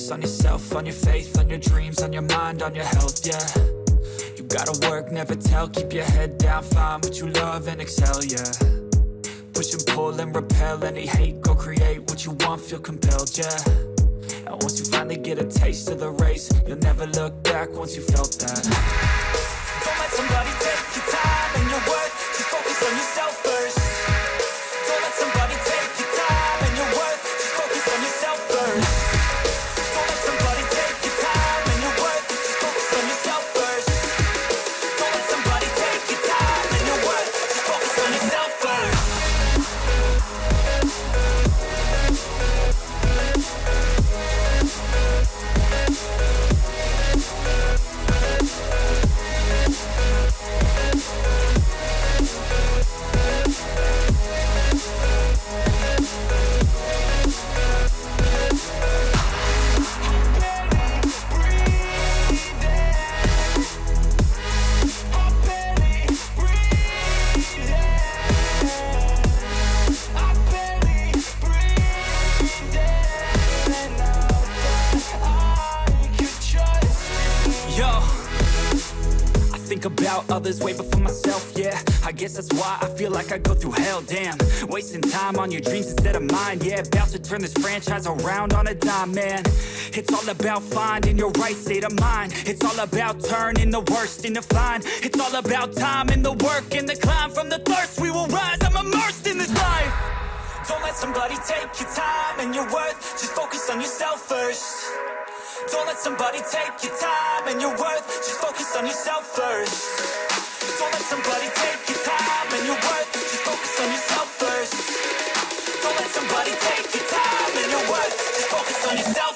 focus on yourself, on your faith, on your dreams, on your mind, on your health, yeah. You gotta work, never tell, keep your head down, find what you love and excel, yeah. Push and pull and repel any hate, go create what you want, feel compelled, yeah. And once you finally get a taste of the race, you'll never look back once you felt that. Don't let somebody take your time and your worth, just focus on yourself first. Don't let somebody take your time and your worth, just focus on yourself first. Don't let somebody take your time and your worth, just focus on yourself first. Don't let somebody take your time and your worth, just focus on yourself first. About others way before myself, yeah. I guess that's why I feel like I go through hell, damn. Wasting time on your dreams instead of mine, yeah. About to turn this franchise around on a dime, man. It's all about finding your right state of mind. It's all about turning the worst into fine. It's all about time and the work and the climb. From the thirst we will rise, I'm immersed in this life. Don't let somebody take your time and your worth, just focus on yourself first. Don't let somebody take your time and your worth, just focus on yourself first. Don't let somebody take your time and your worth, just focus on yourself first. Don't let somebody take your time and your worth, just focus on yourself